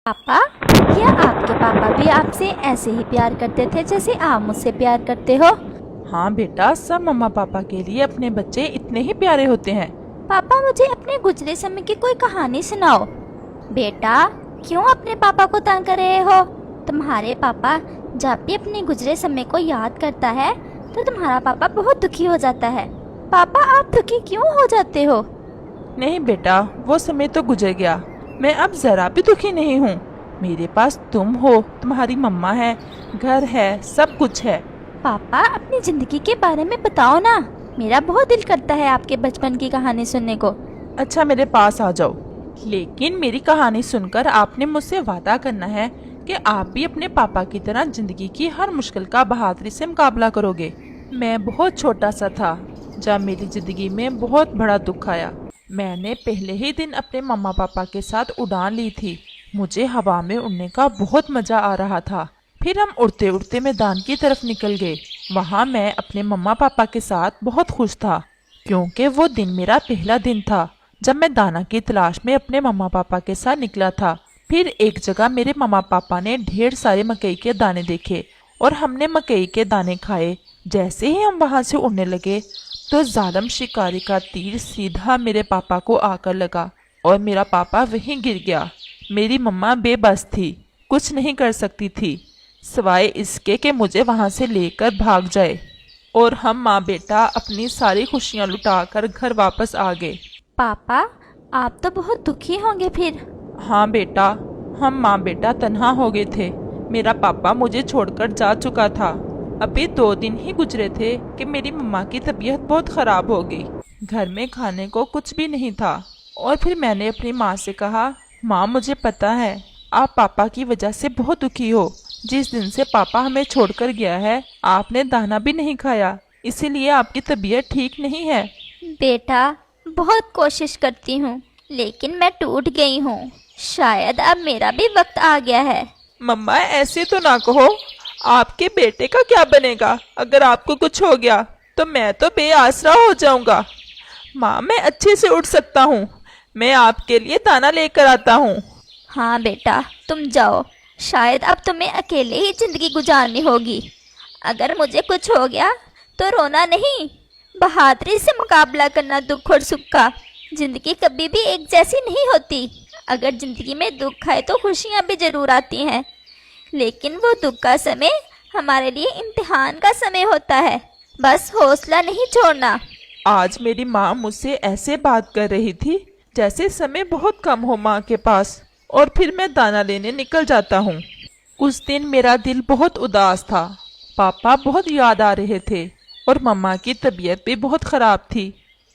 पापा, क्या आपके पापा भी आपसे ऐसे ही प्यार करते थे जैसे आप मुझसे प्यार करते हो? हाँ बेटा, सब मम्मा पापा के लिए अपने बच्चे इतने ही प्यारे होते हैं। पापा, मुझे अपने गुजरे समय की कोई कहानी सुनाओ। बेटा, क्यों अपने पापा को तंग कर रहे हो? तुम्हारे पापा जब भी अपने गुजरे समय को याद करता है तो तुम्हारा पापा बहुत दुखी हो जाता है। पापा, आप दुखी क्यों हो जाते हो? नहीं बेटा, वो समय तो गुजर गया। मैं अब जरा भी दुखी नहीं हूँ। मेरे पास तुम हो, तुम्हारी मम्मा है, घर है, सब कुछ है। पापा, अपनी जिंदगी के बारे में बताओ ना। मेरा बहुत दिल करता है आपके बचपन की कहानी सुनने को। अच्छा, मेरे पास आ जाओ। लेकिन मेरी कहानी सुनकर आपने मुझसे वादा करना है कि आप भी अपने पापा की तरह जिंदगी की हर मुश्किल का बहादुरी से मुकाबला करोगे। मैं बहुत छोटा सा था जब मेरी जिंदगी में बहुत बड़ा दुख आया। मैंने पहले ही दिन अपने मम्मा पापा के साथ उड़ान ली थी। मुझे हवा में उड़ने का बहुत मजा आ रहा था। फिर हम उड़ते उड़ते मैदान की तरफ निकल गए। वहाँ मैं अपने मम्मा पापा के साथ बहुत खुश था, क्योंकि वो दिन मेरा पहला दिन था जब मैं दाना की तलाश में अपने मम्मा पापा के साथ निकला था। फिर एक जगह मेरे मम्मा पापा ने ढेर सारे मकई के दाने देखे और हमने मकई के दाने खाए। जैसे ही हम वहाँ से उड़ने लगे तो जालिम शिकारी का तीर सीधा मेरे पापा को आकर लगा और मेरा पापा वहीं गिर गया। मेरी मम्मा बेबस थी, कुछ नहीं कर सकती थी सिवाय इसके कि मुझे वहाँ से लेकर भाग जाए। और हम माँ बेटा अपनी सारी खुशियाँ लुटाकर घर वापस आ गए। पापा, आप तो बहुत दुखी होंगे फिर। हाँ बेटा, हम माँ बेटा तन्हा हो गए थे। मेरा पापा मुझे छोड़कर जा चुका था। अभी 2 दिन ही गुजरे थे कि मेरी मम्मा की तबीयत बहुत खराब हो गई। घर में खाने को कुछ भी नहीं था। और फिर मैंने अपनी माँ से कहा, माँ मुझे पता है आप पापा की वजह से बहुत दुखी हो। जिस दिन से पापा हमें छोड़कर गया है आपने दाना भी नहीं खाया, इसीलिए आपकी तबीयत ठीक नहीं है। बेटा, बहुत कोशिश करती हूँ लेकिन मैं टूट गई हूँ। शायद अब मेरा भी वक्त आ गया है। मम्मा ऐसे तो ना कहो। आपके बेटे का क्या बनेगा? अगर आपको कुछ हो गया तो मैं तो बेआसरा हो जाऊंगा। माँ, मैं अच्छे से उठ सकता हूँ। मैं आपके लिए दाना लेकर आता हूँ। हाँ बेटा, तुम जाओ। शायद अब तुम्हें अकेले ही जिंदगी गुजारनी होगी। अगर मुझे कुछ हो गया तो रोना नहीं, बहादुरी से मुकाबला करना दुख और सुख का। जिंदगी कभी भी एक जैसी नहीं होती। अगर जिंदगी में दुख आए तो खुशियाँ भी जरूर आती हैं, लेकिन वो दुख का समय हमारे लिए इम्तिहान का समय होता है। बस हौसला नहीं छोड़ना। आज मेरी माँ मुझसे ऐसे बात कर रही थी जैसे समय बहुत कम हो माँ के पास। और फिर मैं दाना लेने निकल जाता हूँ। उस दिन मेरा दिल बहुत उदास था। पापा बहुत याद आ रहे थे और मम्मा की तबीयत भी बहुत ख़राब थी।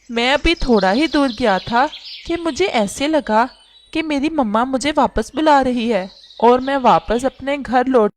मैं अभी थोड़ा ही दूर गया था कि मुझे ऐसे लगा कि मेरी मम्मा मुझे वापस बुला रही है और मैं वापस अपने घर लौट